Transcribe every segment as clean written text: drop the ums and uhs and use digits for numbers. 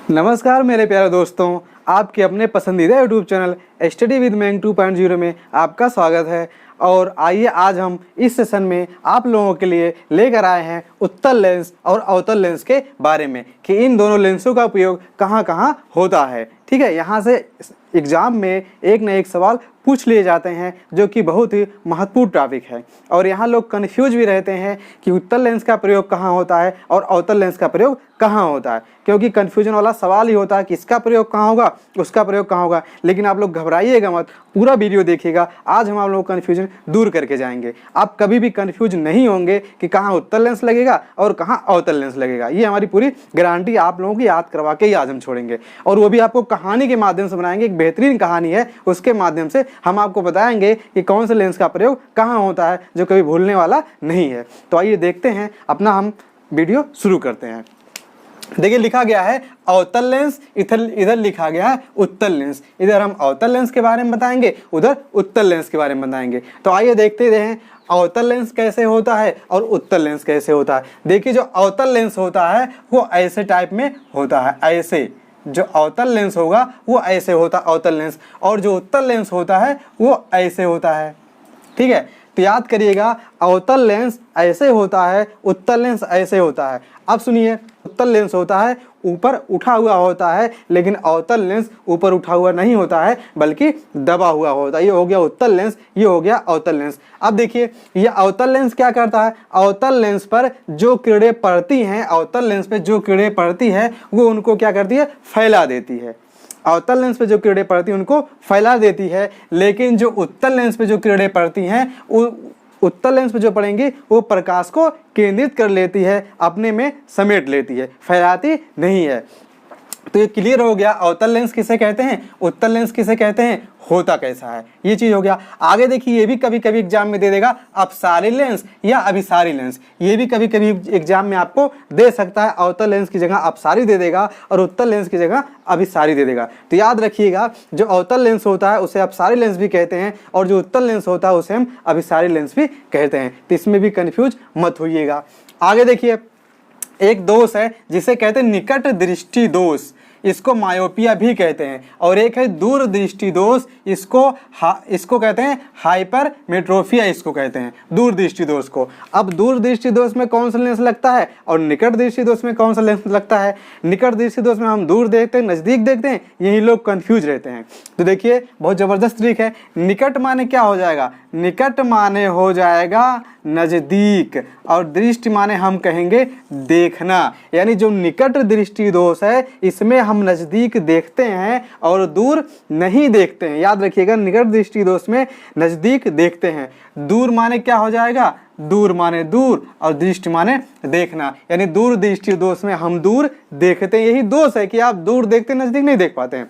नमस्कार मेरे प्यारे दोस्तों, आपके अपने पसंदीदा यूट्यूब चैनल स्टडी विद मैंग 2.0 में आपका स्वागत है। और आइए आज हम इस सेशन में आप लोगों के लिए लेकर आए हैं उत्तल लेंस और अवतल लेंस के बारे में कि इन दोनों लेंसों का उपयोग कहाँ कहाँ होता है। ठीक है, यहाँ से एग्ज़ाम में एक न एक सवाल पूछ लिए जाते हैं जो कि बहुत ही महत्वपूर्ण टॉपिक है। और यहाँ लोग कन्फ्यूज भी रहते हैं कि उत्तल लेंस का प्रयोग कहाँ होता है और अवतल लेंस का प्रयोग कहाँ होता है, क्योंकि कन्फ्यूजन वाला सवाल ही होता है कि इसका प्रयोग कहाँ होगा, उसका प्रयोग कहाँ होगा। लेकिन आप लोग घबराइएगा मत, पूरा वीडियो देखिएगा। आज हम आप लोगों को कन्फ्यूजन दूर करके जाएंगे। आप कभी भी कन्फ्यूज नहीं होंगे कि कहाँ उत्तल लेंस लगेगा और कहाँ अवतल लेंस लगेगा। ये हमारी पूरी गारंटी आप लोगों की याद करवा के ही आज हम छोड़ेंगे। और वो भी आपको कहानी के माध्यम से बनाएंगे। एक बेहतरीन कहानी है, उसके माध्यम से हम आपको बताएंगे कि कौन से लेंस का प्रयोग कहाँ होता है, जो कभी भूलने वाला नहीं है। तो आइए देखते हैं, अपना हम वीडियो शुरू करते हैं। देखिए लिखा गया है अवतल लेंस, इधर लिखा गया है उत्तल लेंस। इधर हम अवतल लेंस के बारे में बताएंगे, उधर उत्तल लेंस के बारे में बताएंगे। तो आइए देखते हैं अवतल लेंस कैसे होता है और उत्तल लेंस कैसे होता है। देखिए जो अवतल लेंस होता है वो ऐसे टाइप में होता है, ऐसे। जो अवतल लेंस होगा वो ऐसे होता है अवतल लेंस, और जो उत्तल लेंस होता है वो ऐसे होता है। ठीक है, तो याद करिएगा, अवतल लेंस ऐसे होता है, उत्तल लेंस ऐसे होता है। अब सुनिए, उत्तल लेंस होता है ऊपर उठा हुआ होता है, लेकिन अवतल लेंस ऊपर उठा हुआ नहीं होता है बल्कि दबा हुआ होता है। ये हो गया उत्तल लेंस, ये हो गया अवतल लेंस। अब देखिए ये अवतल लेंस क्या करता है, अवतल लेंस पर जो किरणें पड़ती हैं, अवतल लेंस पे जो किरणें पड़ती है वो उनको क्या करती है, फैला देती है। अवतल लेंस पे जो किरणें पड़ती हैं उनको फैला देती है, लेकिन जो उत्तल लेंस पे जो किरणें पड़ती हैं उत्तल लेंस पे जो पड़ेंगी वो प्रकाश को केंद्रित कर लेती है, अपने में समेट लेती है, फैलाती नहीं है। तो ये क्लियर हो गया अवतल लेंस किसे कहते हैं, उत्तल लेंस किसे कहते हैं, होता कैसा है, ये चीज हो गया। आगे देखिए, ये भी कभी कभी एग्जाम में दे देगा अपसारी लेंस या अभिसारी लेंस। ये भी कभी कभी एग्जाम में आपको दे सकता है, अवतल लेंस की जगह अपसारी दे देगा और उत्तल लेंस की जगह अभिसारी दे देगा। तो याद रखिएगा, जो अवतल लेंस होता है उसे अपसारी लेंस भी कहते हैं और जो उत्तल लेंस होता है उसे हम अभिसारी लेंस भी कहते हैं। तो इसमें भी कन्फ्यूज मत होइएगा। आगे देखिए, एक दोष है जिसे कहते हैं निकट दृष्टि दोष, इसको मायोपिया भी कहते हैं। और एक है दूर दृष्टि दोष, इसको कहते हैं हाइपरमेट्रोपिया, इसको कहते हैं दूर दृष्टि दोष को। अब दूर दृष्टि दोष में कौन सा लेंस लगता है और निकट दृष्टि दोष में कौन सा लेंस लगता है। निकट दृष्टि दोष में हम दूर देखते हैं, नजदीक देखते हैं, यही लोग कंफ्यूज रहते हैं। तो देखिए बहुत जबरदस्त ट्रिक है। निकट माने क्या हो जाएगा, निकट माने हो जाएगा नजदीक, और दृष्टि माने हम कहेंगे देखना। यानी जो निकट दृष्टि दोष है इसमें हम नजदीक देखते हैं और दूर नहीं देखते हैं। याद रखिएगा, निकट दृष्टि दोष में नजदीक देखते हैं। दूर माने क्या हो जाएगा, दूर माने दूर और दृष्टि माने देखना। यानी दूर दृष्टि दोष में हम दूर देखते हैं, यही दोष है कि आप दूर देखते नजदीक नहीं देख पाते हैं।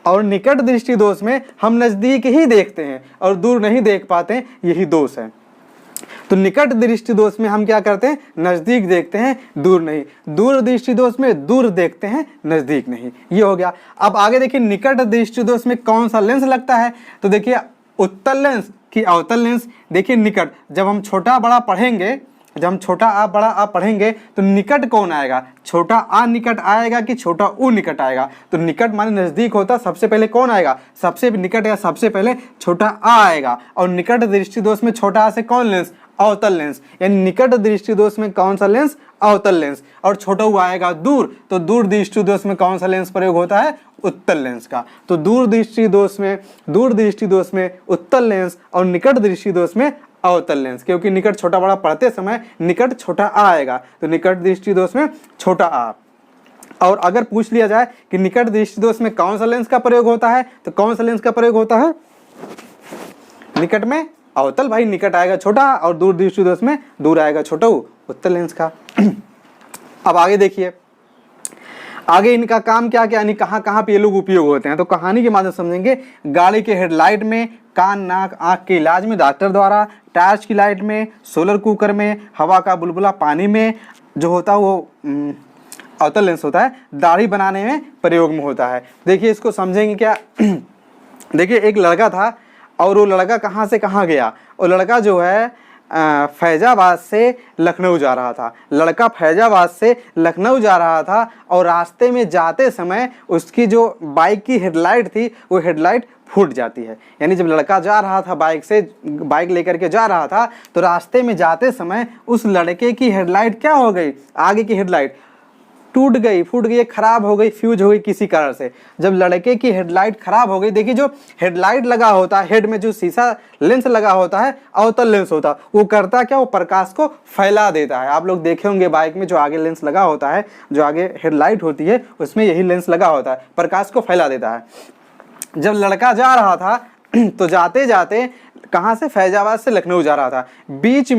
और निकट दृष्टि दोष में हम नजदीक ही देखते हैं और दूर नहीं देख पाते हैं, यही दोष है। तो निकट दृष्टि दोष में हम क्या करते हैं, नजदीक देखते हैं, दूर नहीं। दूर दृष्टि दोष में दूर देखते हैं, नजदीक नहीं। ये हो गया। अब आगे देखिए, निकट दृष्टि दोष में कौन सा लेंस लगता है। तो देखिए उत्तल लेंस कि अवतल लेंस। देखिए निकट, जब हम छोटा बड़ा पढ़ेंगे, जब हम छोटा आ बड़ा आ पढ़ेंगे तो निकट कौन आएगा, छोटा आ निकट आएगा कि छोटा उ निकट आएगा। तो निकट माने नजदीक होता, सबसे पहले कौन आएगा, सबसे निकट या सबसे पहले छोटा आ आएगा। और निकट दृष्टि दोष में छोटा आ से कौन लेंस, अवतल लेंस। यानी निकट दृष्टि दोष में कौन सा लेंस, अवतल लेंस। और छोटा उ आएगा दूर, तो दूर दृष्टि दोष में कौन सा लेंस प्रयोग होता है, उत्तल लेंस का। तो दूर दृष्टि दोष में उत्तल लेंस और निकट दृष्टि दोष में अवतल लेंस, क्योंकि निकट छोटा बड़ा पढ़ते समय निकट छोटा आ आएगा, तो निकट दृष्टि दोष में छोटा आ। और अगर पूछ लिया जाए कि निकट दृष्टि दोष में कौन सा लेंस का प्रयोग होता है, तो कौन सा लेंस का प्रयोग होता है, निकट में अवतल, भाई निकट आएगा छोटा और दूर दृष्टि दोष में दूर आएगा छोटा, उत्तल लेंस का। अब आगे देखिए, आगे इनका काम क्या क्या, यानी कहाँ कहाँ पे ये लोग उपयोग होते हैं, तो कहानी के माध्यम समझेंगे। गाड़ी के हेडलाइट में, कान नाक आँख के इलाज में डॉक्टर द्वारा, टार्च की लाइट में, सोलर कुकर में, हवा का बुलबुला पानी में जो होता है वो अवतल लेंस होता है। दाढ़ी बनाने में प्रयोग में होता है। देखिए इसको समझेंगे क्या। देखिए एक लड़का था और वो लड़का कहाँ से कहाँ गया। वो लड़का जो है फैजाबाद से लखनऊ जा रहा था। लड़का फैजाबाद से लखनऊ जा रहा था और रास्ते में जाते समय उसकी जो बाइक की हेडलाइट थी वो हेडलाइट फूट जाती है। यानी जब लड़का जा रहा था बाइक लेकर के जा रहा था तो रास्ते में जाते समय उस लड़के की हेडलाइट क्या हो गई, आगे की हेडलाइट टूट गई, फूट गई, खराब हो गई, फ्यूज हो गई किसी कारण से। जब लड़के की हेडलाइट खराब हो गई, देखिए जो हेडलाइट लगा होता है, हेड में जो शीशा लेंस लगा होता है, अवतल लेंस होता है, वो करता क्या, वो प्रकाश को फैला देता है। आप लोग देखे होंगे बाइक में जो आगे लेंस लगा होता है, जो आगे हेडलाइट होती है उसमें यही लेंस लगा होता है, प्रकाश को फैला देता है। जब लड़का जा रहा था तो जाते जाते कहाँ से, फैजाबाद से लखनऊ जा रहा था, बीच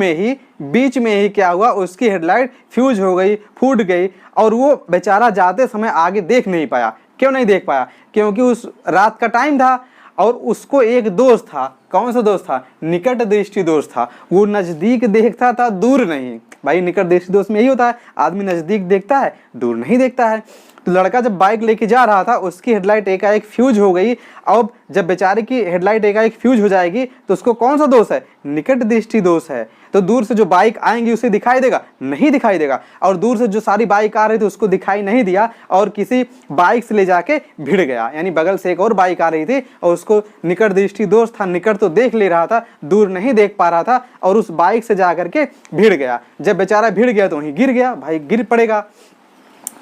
में ही क्या हुआ, उसकी हेडलाइट फ्यूज हो गई, फूट गई और वो बेचारा जाते समय आगे देख नहीं पाया। क्यों नहीं देख पाया? क्योंकि उस रात का टाइम था और उसको एक दोस्त था। कौन सा दोस्त था? निकट दृष्टि दोस्त था। वो नजदीक देखता था, दूर नहीं। भाई निकट दृष्टि दोस्त में यही होता है, आदमी नजदीक देखता है, दूर नहीं देखता है। तो लड़का जब बाइक लेके जा रहा था, उसकी हेडलाइट एकाएक फ्यूज हो गई। अब जब बेचारे की हेडलाइट एकाएक फ्यूज हो जाएगी तो उसको कौन सा दोष है? निकट दृष्टि दोष है। तो दूर से जो बाइक आएंगी उसे दिखाई देगा? नहीं दिखाई देगा। और दूर से जो सारी बाइक आ रही थी उसको दिखाई नहीं दिया और किसी बाइक से ले जाके भिड़ गया। यानी बगल से एक और बाइक आ रही थी और उसको निकट दृष्टि दोष था, निकट तो देख ले रहा था, दूर नहीं देख पा रहा था और उस बाइक से जा करके भिड़ गया। जब बेचारा भिड़ गया तो वहीं गिर गया। भाई गिर पड़ेगा।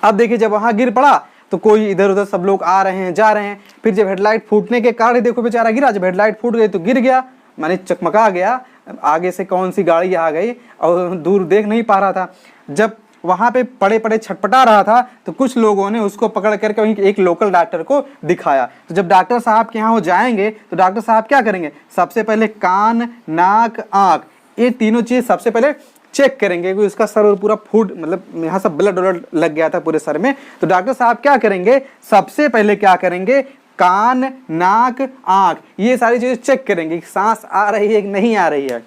अब देखिए जब वहां गिर पड़ा तो कोई इधर उधर सब लोग आ रहे हैं, जा रहे हैं। फिर जब हेडलाइट फूटने के कारण देखो बेचारा गिरा, जब हेडलाइट फूट गई तो गिर गया, माने चकमका गया। आगे से कौन सी गाड़ी आ गई और दूर देख नहीं पा रहा था। जब वहां पे पड़े पड़े छटपटा रहा था तो कुछ लोगों ने उसको पकड़ करके वहीं एक लोकल डॉक्टर को दिखाया। तो जब डॉक्टर साहब के यहाँ वो जाएंगे तो डॉक्टर साहब क्या करेंगे? सबसे पहले कान, नाक, आँख, ये तीनों चीज सबसे पहले चेक करेंगे कि उसका सर पूरा फूट, मतलब यहाँ सब ब्लड लग गया था पूरे सर में। तो डॉक्टर साहब क्या करेंगे? सबसे पहले क्या करेंगे? कान, नाक, आँख, ये सारी चीजें चेक करेंगे कि सांस आ रही है कि नहीं आ रही है,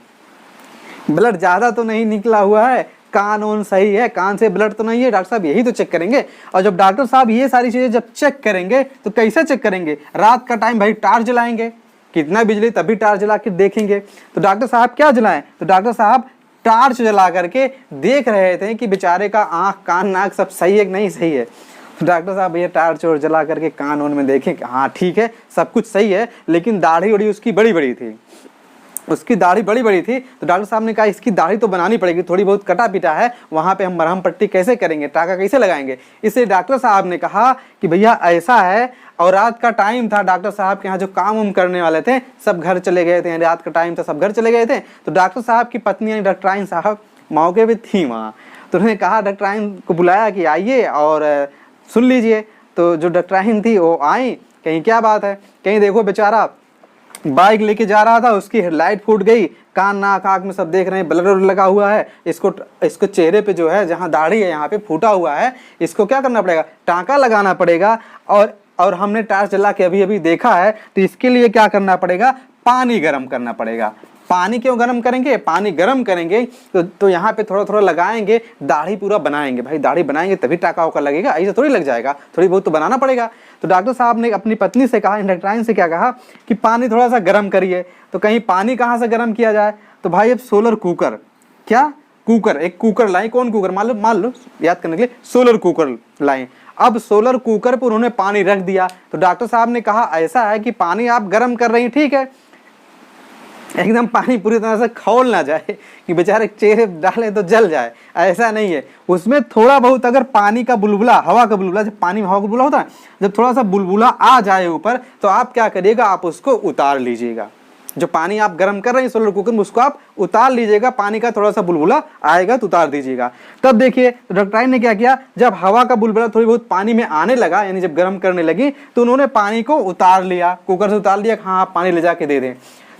ब्लड ज्यादा तो नहीं निकला हुआ है, कान ओन सही है, कान से ब्लड तो नहीं है। डॉक्टर साहब यही तो चेक करेंगे। और जब डॉक्टर साहब ये सारी चीजें जब चेक करेंगे तो कैसे चेक करेंगे? रात का टाइम भाई टार्च जलाएंगे, कितना बिजली तभी टार्च जला के देखेंगे। तो डॉक्टर साहब क्या जलाएं? तो डॉक्टर साहब टार्च जला करके देख रहे थे कि बेचारे का आंख, कान, नाक सब सही है कि नहीं सही है। तो डॉक्टर साहब ये टार्च और जला करके कान उन में देखें कि हाँ ठीक है, सब कुछ सही है। लेकिन दाढ़ी उड़ी उसकी बड़ी बड़ी थी, उसकी दाढ़ी बड़ी बड़ी थी। तो डॉक्टर साहब ने कहा इसकी दाढ़ी तो बनानी पड़ेगी, थोड़ी बहुत कटा पिटा है, वहाँ पे हम मरहम पट्टी कैसे करेंगे, टाका कैसे लगाएंगे। इसलिए डॉक्टर साहब ने कहा कि भैया ऐसा है, और रात का टाइम था, डॉक्टर साहब के यहाँ जो काम उम करने वाले थे सब घर चले गए थे, रात का टाइम था, सब घर चले गए थे। तो डॉक्टर साहब की पत्नी यानी डॉक्टराइन साहब मौके पे थी वहाँ। तो उन्होंने कहा, डॉक्टराइन को बुलाया कि आइए और सुन लीजिए। तो जो डॉक्टराइन थी वो आई, कहीं क्या बात है, कहीं देखो बेचारा बाइक लेके जा रहा था, उसकी हेडलाइट फूट गई, कान, नाक, आँख में सब देख रहे हैं, ब्लड लगा हुआ है। इसको चेहरे पे जो है, जहाँ दाढ़ी है यहाँ पे फूटा हुआ है, इसको क्या करना पड़ेगा? टाँका लगाना पड़ेगा। और हमने टार्च जला के अभी अभी देखा है, तो इसके लिए क्या करना पड़ेगा? पानी गर्म करना पड़ेगा। पानी क्यों गर्म करेंगे? पानी गर्म करेंगे तो यहाँ पे थोड़ा थोड़ा लगाएंगे, दाढ़ी पूरा बनाएंगे। भाई दाढ़ी बनाएंगे तभी टाका वाका लगेगा, ऐसे थोड़ी लग जाएगा, थोड़ी बहुत तो बनाना पड़ेगा। तो डॉक्टर साहब ने अपनी पत्नी से कहा, डॉक्टराइन से क्या कहा कि पानी थोड़ा सा गर्म करिए। तो कहीं पानी कहाँ से गर्म किया जाए? तो भाई अब सोलर कुकर, क्या कुकर, एक कुकर लाए। कौन कुकर? मान लो याद करने के लिए सोलर कुकर लाए। अब सोलर कुकर पर उन्होंने पानी रख दिया। तो डॉक्टर साहब ने कहा ऐसा है कि पानी आप गर्म कर रही हैं, ठीक है, एकदम पानी पूरी तरह से खौल ना जाए कि बेचारे चेहरे डाले तो जल जाए, ऐसा नहीं है। उसमें थोड़ा बहुत अगर पानी का बुलबुला, हवा का बुलबुला, जब पानी में हवा का बुलबुला होता है, जब थोड़ा सा बुलबुला आ जाए ऊपर, तो आप क्या करिएगा? आप उसको उतार लीजिएगा। जो पानी आप गर्म कर रहे हैं सोलर कुकर में, उसको आप उतार लीजिएगा। पानी का थोड़ा सा बुलबुला आएगा तो उतार दीजिएगा। तब देखिए तो डॉक्टराइन ने क्या किया, जब हवा का बुलबुला थोड़ी बहुत पानी में आने लगा, यानी जब गर्म करने लगी, तो उन्होंने पानी को उतार लिया, कुकर से उतार लिया। हाँ आप पानी ले जाके दे दें।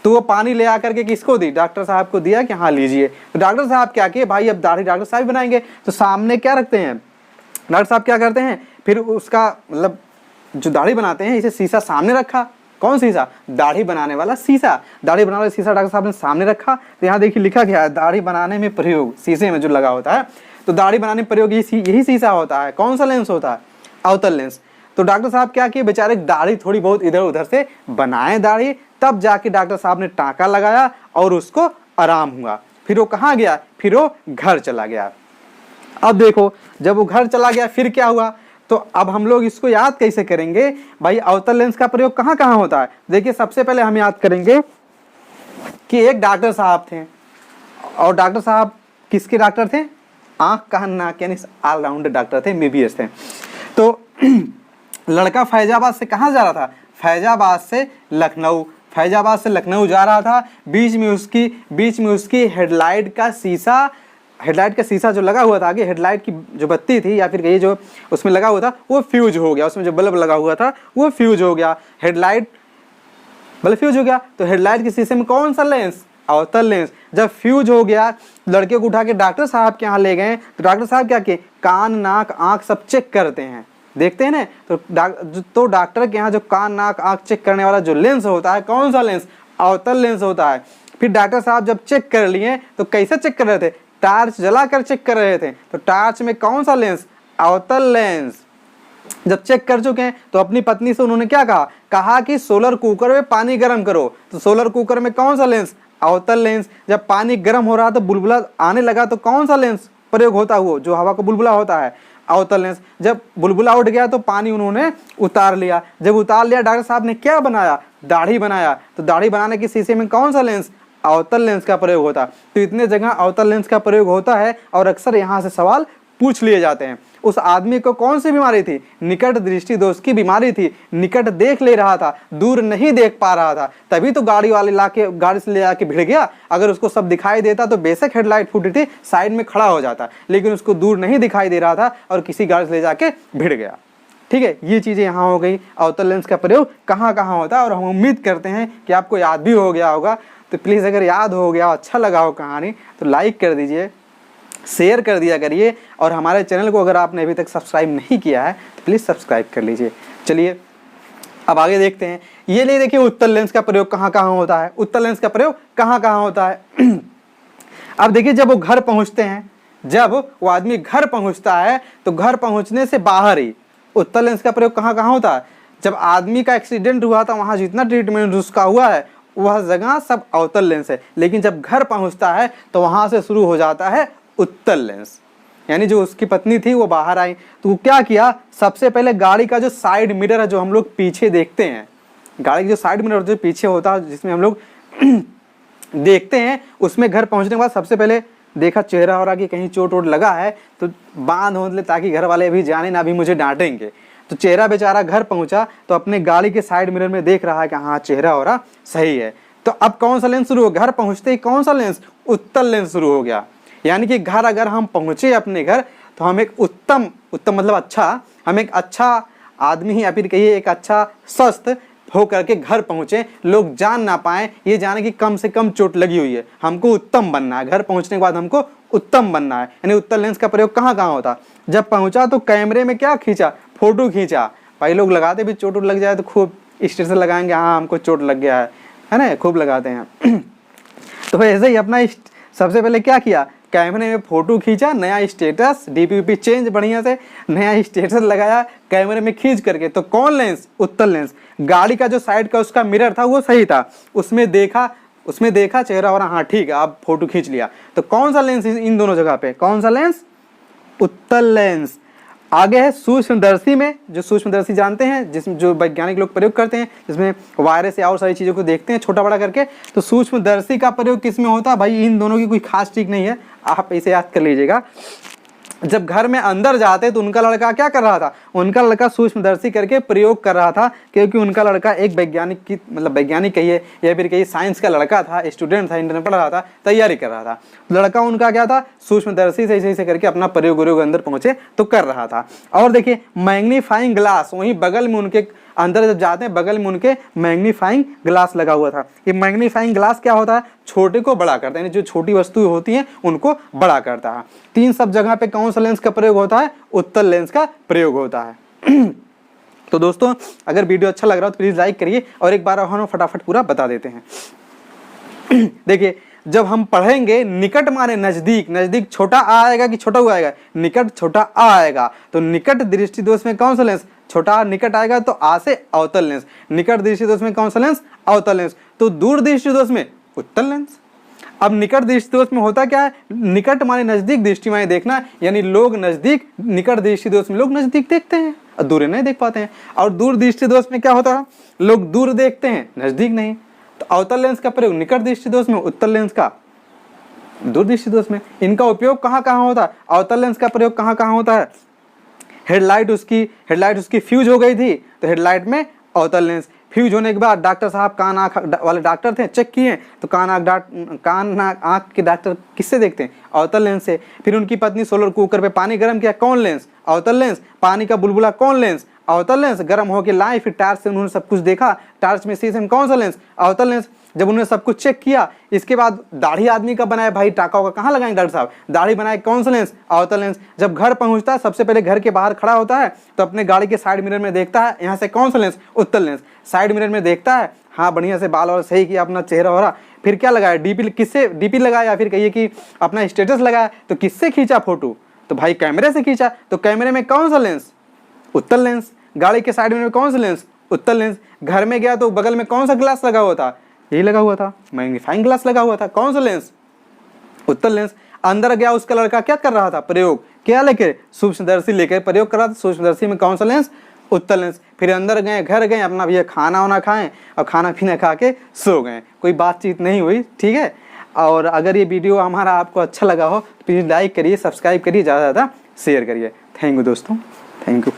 तो वो पानी ले आकर के किसको दी? डॉक्टर साहब को दिया कि हाँ लीजिए। तो डॉक्टर साहब क्या किए, भाई अब दाढ़ी डॉक्टर साहब बनाएंगे, तो सामने क्या रखते हैं डॉक्टर साहब, क्या करते हैं फिर उसका मतलब जो दाढ़ी बनाते हैं, इसे शीशा सामने रखा। कौन शीशा? दाढ़ी बनाने वाला शीशा। दाढ़ी बनाने वाला शीशा डॉक्टर साहब ने सामने रखा। तो यहाँ देखिए लिखा गया है, दाढ़ी बनाने में प्रयोग, शीशे में जो लगा होता है। तो दाढ़ी बनाने में प्रयोग यही शीशा होता है। कौन सा लेंस होता है? अवतल लेंस। तो डॉक्टर साहब क्या किए, बेचारे दाढ़ी थोड़ी बहुत इधर उधर से बनाए दाढ़ी, तब जाके डॉक्टर साहब ने टाँका लगाया और उसको आराम हुआ। फिर वो कहाँ गया, फिर वो घर चला गया। अब देखो जब वो घर चला गया फिर क्या हुआ, तो अब हम लोग इसको याद कैसे करेंगे भाई, अवतल लेंस का प्रयोग कहाँ कहाँ होता है। देखिए सबसे पहले हम याद करेंगे कि एक डॉक्टर साहब थे, और डॉक्टर साहब किसके डॉक्टर थे, आंख कान नाक यानी ऑलराउंडर डॉक्टर थे, एमबीबीएस थे। तो लड़का फैजाबाद से कहाँ जा रहा था, फैजाबाद से लखनऊ, फैजाबाद से लखनऊ जा रहा था। बीच में उसकी हेडलाइट का शीशा जो लगा हुआ था, आगे हेडलाइट की जो बत्ती थी या फिर ये जो उसमें लगा हुआ था वो फ्यूज हो गया, उसमें जो बल्ब लगा हुआ था वो फ्यूज हो गया, हेडलाइट बल्ब फ्यूज हो गया। तो हेडलाइट के शीशे में कौन सा लेंस, अवतल लेंस। जब फ्यूज हो गया लड़के को उठा के डॉक्टर साहब के यहाँ ले गए, तो डॉक्टर साहब क्या किए, कान नाक आँख सब चेक करते हैं, देखते हैं ना। तो डॉक्टर के यहाँ जो कान नाक आँख चेक करने वाला जो लेंस होता है, कौन सा लेंस, अवतल लेंस होता है। फिर डॉक्टर साहब जब चेक कर लिए तो कैसे चेक कर रहे थे, टार्च जलाकर चेक कर रहे थे। तो टार्च में कौन सा लेंस, अवतल लेंस। जब चेक कर चुके हैं तो अपनी पत्नी से उन्होंने क्या कहा कि सोलर कुकर में पानी गर्म करो। तो सोलर कुकर में कौन सा लेंस, अवतल लेंस। जब पानी गर्म हो रहा तो बुलबुला आने लगा तो कौन सा लेंस प्रयोग होता हुआ, जो हवा का बुलबुला होता है, अवतल लेंस। जब बुलबुला उठ गया तो पानी उन्होंने उतार लिया। जब उतार लिया डॉक्टर साहब ने क्या बनाया, दाढ़ी बनाया। तो दाढ़ी बनाने के शीशे में कौन सा लेंस, अवतल लेंस का प्रयोग होता। तो इतने जगह अवतल लेंस का प्रयोग होता है और अक्सर यहाँ से सवाल पूछ लिए जाते हैं। उस आदमी को कौन सी बीमारी थी, निकट दृष्टि दोष की बीमारी थी। निकट देख ले रहा था, दूर नहीं देख पा रहा था, तभी तो गाड़ी वाले गाड़ी से ले आके भिड़ गया। अगर उसको सब दिखाई देता तो बेशक हेडलाइट फूटी थी, साइड में खड़ा हो जाता, लेकिन उसको दूर नहीं दिखाई दे रहा था और किसी गाड़ी से ले जाके भिड़ गया। ठीक है, ये चीजें यहाँ हो गई। अवतल लेंस का प्रयोग कहाँ कहाँ होता है, और हम उम्मीद करते हैं कि आपको याद भी हो गया होगा। तो प्लीज़ अगर याद हो गया, अच्छा लगा हो कहानी, तो लाइक कर दीजिए, शेयर कर दिया करिए, और हमारे चैनल को अगर आपने अभी तक सब्सक्राइब नहीं किया है तो प्लीज़ सब्सक्राइब कर लीजिए। चलिए अब आगे देखते हैं। ये ले देखिए उत्तल लेंस का प्रयोग कहाँ कहाँ होता है, उत्तल लेंस का प्रयोग कहाँ कहाँ होता है। अब देखिए जब वो घर पहुँचते हैं, जब वो आदमी घर पहुँचता है तो घर पहुँचने से बाहर ही उत्तल लेंस का प्रयोग कहाँ कहाँ होता है। जब आदमी का एक्सीडेंट हुआ था वहाँ जितना ट्रीटमेंट उसका हुआ है वह जगह सब अवतल लेंस है, लेकिन जब घर पहुँचता है तो वहाँ से शुरू हो जाता है उत्तल लेंस। यानी जो उसकी पत्नी थी वो बाहर आई तो वो क्या किया, सबसे पहले गाड़ी का जो साइड मिरर है, जो हम लोग पीछे देखते हैं, गाड़ी का जो साइड मिरर जो पीछे होता है जिसमें हम लोग देखते हैं, उसमें घर पहुंचने के बाद सबसे पहले देखा चेहरा हो रहा कि कहीं चोट वोट लगा है तो बांध हो ले, ताकि घर वाले अभी जाने ना, अभी मुझे डांटेंगे। तो चेहरा बेचारा घर पहुंचा तो अपने गाड़ी के साइड मिरर में देख रहा है कि हाँ चेहरा हो रहा सही है। तो अब कौन सा लेंस शुरू हो, घर पहुंचते ही कौन सा लेंस, उत्तल लेंस शुरू हो गया। यानी कि घर अगर हम पहुंचे अपने घर तो हम एक उत्तम मतलब अच्छा, हम एक अच्छा आदमी ही या फिर कहिए एक अच्छा स्वस्थ हो करके घर पहुंचे, लोग जान ना पाए, ये जाने कि कम से कम चोट लगी हुई है, हमको उत्तम बनना है। घर पहुंचने के बाद हमको उत्तम बनना है। यानी उत्तल लेंस का प्रयोग कहाँ कहाँ होता, जब पहुंचा तो कैमरे में क्या खींचा, फोटो खींचा। भाई लोग लगाते भी चोट लग जाए तो खूब स्टेटस लगाएंगे, हाँ हमको चोट लग गया है ना, खूब लगाते हैं। तो ऐसे ही अपना सबसे पहले क्या किया, कैमरे में फोटो खींचा, नया स्टेटस डीपी चेंज बढ़िया से नया स्टेटस लगाया कैमरे में खींच करके। तो कौन लेंस, उत्तल लेंस। गाड़ी का जो साइड का उसका मिरर था वो सही था, उसमें देखा चेहरा और हाँ ठीक है, अब फोटो खींच लिया। तो कौन सा लेंस इन दोनों जगह पे, कौन सा लेंस, उत्तल लेंस। आगे है सूक्ष्मदर्शी में, जो सूक्ष्मदर्शी जानते हैं, जिसमें जो वैज्ञानिक लोग प्रयोग करते हैं, जिसमें वायरस या और सारी चीज़ों को देखते हैं छोटा बड़ा करके। तो सूक्ष्मदर्शी का प्रयोग किस में होता है, भाई इन दोनों की कोई खास ट्रिक नहीं है, आप इसे याद कर लीजिएगा। जब घर में अंदर जाते तो उनका लड़का क्या कर रहा था, उनका लड़का सूक्ष्मदर्शी करके प्रयोग कर रहा था, क्योंकि उनका लड़का एक वैज्ञानिक की मतलब वैज्ञानिक कहिए या फिर कहिए साइंस का लड़का था, स्टूडेंट था, इंटर में पढ़ रहा था, तैयारी कर रहा था। लड़का उनका क्या था, सूक्ष्मदर्शी से ऐसे करके अपना प्रयोग अंदर पहुंचे तो कर रहा था। और देखिए मैग्नीफाइंग ग्लास, वहीं बगल में उनके अंदर जब जाते हैं बगल में उनके मैग्नीफाइंग ग्लास लगा हुआ था। ये मैग्नीफाइंग ग्लास क्या होता है, छोटे को बड़ा करता है, यानी जो छोटी वस्तुएं होती हैं उनको बड़ा करता है। तीन सब जगह पे कौन सा लेंस का प्रयोग होता है, उत्तल लेंस का प्रयोग होता है। तो दोस्तों अगर वीडियो अच्छा लग रहा हो तो प्लीज लाइक करिए, और एक बार हम फटाफट पूरा बता देते हैं। देखिए जब हम पढ़ेंगे निकट माने नजदीक, नजदीक छोटा आ आएगा कि छोटा हुआ आएगा, निकट छोटा आ आएगा। तो निकट दृष्टि दोष में कौन सा लेंस, छोटा निकट आएगा तो आ से अवतल लेंस। निकट दृष्टि दोष में कौन सा लेंस, अवतल लेंस। तो दूर दृष्टि दोष में उत्तल लेंस। अब निकट दृष्टि दोष में होता क्या है, निकट माने नजदीक, दृष्टि माने देखना, यानी लोग नजदीक, निकट दृष्टि दोष में लोग नजदीक देखते हैं और दूर नहीं देख पाते हैं। और दूर दृष्टि दोष में क्या होता है, लोग दूर देखते हैं नजदीक नहीं। तो अवतल लेंस का प्रयोग निकट दृष्टि दोष में, उत्तल लेंस का दूर दृष्टि दोष में। इनका उपयोग कहाँ कहाँ होता है, अवतल लेंस का प्रयोग कहाँ कहाँ होता है, हेडलाइट उसकी फ्यूज हो गई थी तो हेडलाइट में अवतल लेंस, फ्यूज होने के बाद डॉक्टर साहब कान आँख वाले डॉक्टर थे, चेक किए तो कान आँख के डॉक्टर किससे देखते हैं, अवतल लेंस से। फिर उनकी पत्नी सोलर कुकर पे पानी गर्म किया, कौन लेंस, अवतल लेंस। पानी का बुलबुला कौन लेंस, अवतल लेंस। गर्म होकर लाए, फिर टार्च से उन्होंने सब कुछ देखा, टार्च में शीशे में कौन सा लेंस, अवतल लेंस। जब उन्होंने सब कुछ चेक किया, इसके बाद दाढ़ी आदमी का बनाया, भाई टाका होगा कहाँ लगाएंगे डॉक्टर साहब, दाढ़ी बनाए, कौन सा लेंस, अवतल लेंस। जब घर पहुंचता है सबसे पहले घर के बाहर खड़ा होता है तो अपने गाड़ी के साइड मिरर में देखता है, यहाँ से कौन सा लेंस, उत्तल लेंस। साइड मिरर में देखता है, हाँ बढ़िया से बाल और सही किया, अपना चेहरा हो रहा। फिर क्या लगाया, डीपी, किससे डीपी लगाया, या फिर कहिए कि अपना स्टेटस लगाया, तो किससे खींचा फोटो, तो भाई कैमरे से खींचा। तो कैमरे में कौन सा लेंस, उत्तल लेंस। गाड़ी के साइड में कौन सा लेंस, उत्तल लेंस। घर में गया तो बगल में कौन सा ग्लास लगा हुआ था, यही लगा हुआ था, मैग्नीफाइंग ग्लास लगा हुआ था, कौन सा लेंस, उत्तल लेंस। अंदर गया, उसका लड़का क्या कर रहा था, प्रयोग क्या लेकर, सूक्ष्मदर्शी लेकर प्रयोग कर रहा था, सूक्ष्मदर्शी में कौन सा लेंस, उत्तल लेंस। फिर अंदर गए, घर गए, अपना भैया खाना वाना खाएं और खाना पीना खा के सो गए, कोई बातचीत नहीं हुई, ठीक है। और अगर ये वीडियो हमारा आपको अच्छा लगा हो तो प्लीज़ लाइक करिए, सब्सक्राइब करिए, ज़्यादा से ज़्यादा शेयर करिए। थैंक यू दोस्तों, थैंक यू।